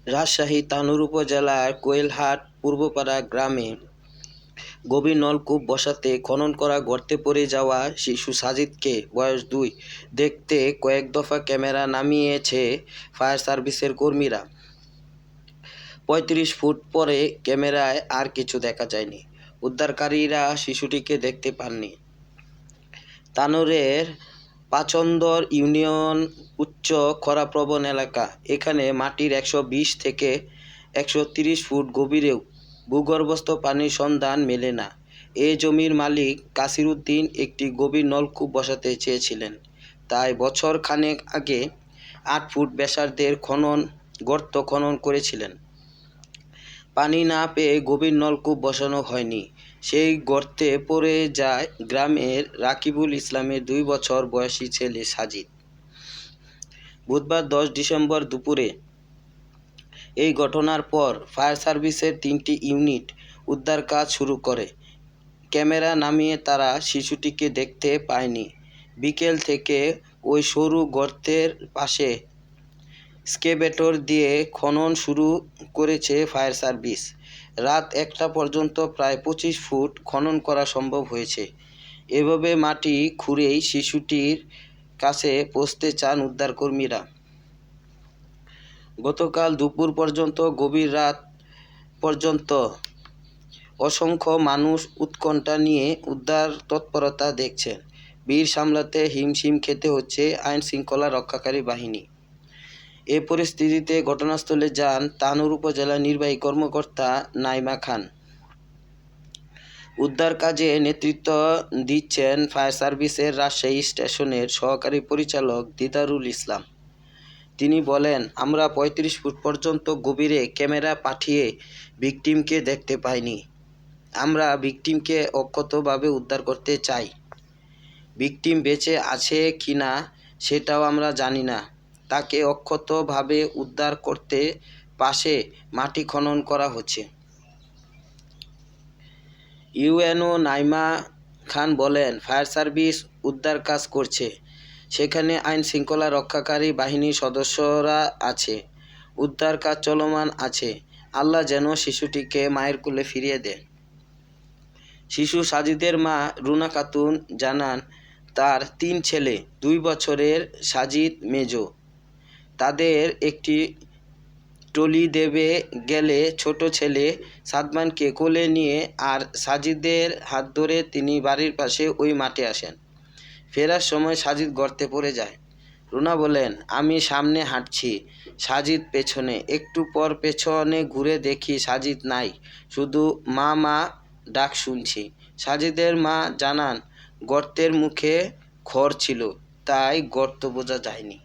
রাজশাহী তানোর উপজেলার কোয়েলহাট পূর্বপাড়া গ্রামে গভীর নলকূপ বসাতে খনন করা গর্তে পড়ে যাওয়া শিশু সাজিদকে, বয়স 2, দেখতে কয়েক দফা ক্যামেরা নামিয়েছে ফায়ার সার্ভিসের কর্মীরা। ৩৫ ফুট পরে ক্যামেরায় আর কিছু দেখা যায়নি। উদ্ধারকারীরা শিশুটিকে দেখতে পাননি। তানোরের পাচন্দর ইউনিয়ন উচ্চ খরাপ্রবণ এলাকা। এখানে মাটির ১২০ থেকে ১৩০ ফুট গভীরেও ভূগর্ভস্থ পানির সন্ধান মেলে না। এ জমির মালিক কাসির উদ্দিন একটি গভীর নলকূপ বসাতে চেয়েছিলেন, তাই বছর খানেক আগে ৮ ফুট ব্যাসার্ধের গর্ত খনন করেছিলেন। পানি না পেয়ে গভীর নলকূপ বসানো হয়নি। সেই গর্তে পড়ে যায় গ্রামের রাকিবুল ইসলামের 2 বছর বয়সী ছেলে সাজিদ। বুধবার 10 ডিসেম্বর দুপুরে এই ঘটনার পর ফায়ার সার্ভিসের 3টি ইউনিট উদ্ধার কাজ শুরু করে। ক্যামেরা নামিয়ে তারা শিশুটিকে দেখতে পায়নি। বিকেল থেকে ওই সরু গর্তের পাশে স্কেভেটর দিয়ে খনন শুরু করেছে ফায়ার সার্ভিস। রাত 1টা পর্যন্ত প্রায় 25 ফুট খনন করা সম্ভব হয়েছে। এভাবে মাটি খুঁড়েই শিশুটির কাছে পৌঁছতে চান উদ্ধারকর্মীরা। গতকাল দুপুর পর্যন্ত গভীর রাত পর্যন্ত অসংখ্য মানুষ উৎকণ্ঠা নিয়ে উদ্ধার তৎপরতা দেখছেন। ভিড় সামলাতে হিমশিম খেতে হচ্ছে আইনশৃঙ্খলা রক্ষাকারী বাহিনী। এ পরিস্থিতিতে ঘটনাস্থলে যান তানোর উপজেলা নির্বাহী কর্মকর্তা নাইমা খান। উদ্ধার কাজে নেতৃত্ব দিচ্ছেন ফায়ার সার্ভিসের রাজশাহী স্টেশনের সহকারী পরিচালক দিদারুল ইসলাম। তিনি বলেন, আমরা 35 ফুট পর্যন্ত গভীরে ক্যামেরা পাঠিয়ে ভিকটিমকে দেখতে পাইনি। আমরা ভিকটিমকে অক্ষতভাবে উদ্ধার করতে চাই। ভিকটিম বেঁচে আছে কিনা সেটাও আমরা জানি না। তাকে অক্ষতভাবে উদ্ধার করতে পাশে মাটি খনন করা হচ্ছে। ইউএনও নাইমা খান বলেন, ফায়ার সার্ভিস উদ্ধার কাজ করছে। সেখানে আইন শৃঙ্খলা রক্ষাকারী বাহিনীর সদস্যরা আছে। উদ্ধার কাজ চলমান আছে। আল্লাহ যেন শিশুটিকে মায়ের কোলে ফিরিয়ে দেন। শিশু সাজিদের মা রুনা খাতুন জানান, তার 3 ছেলে, 2 বছরের সাজিদ মেজো। তাদের একটি টলি দেবে গেলে ছোট ছেলে সাদমানকে কোলে নিয়ে আর সাজিদের হাত ধরে তিনি বাড়ির পাশে ওই মাঠে আসেন। ফেরার সময় সাজিদ গর্তে পড়ে যায়। রুনা বলেন, আমি সামনে হাঁটছি, সাজিদ পেছনে। একটু পর পেছনে ঘুরে দেখি সাজিদ নাই, শুধু মা মা ডাক শুনছি। সাজিদের মা জানান, গর্তের মুখে খড় ছিল, তাই গর্ত বোঝা যায়নি।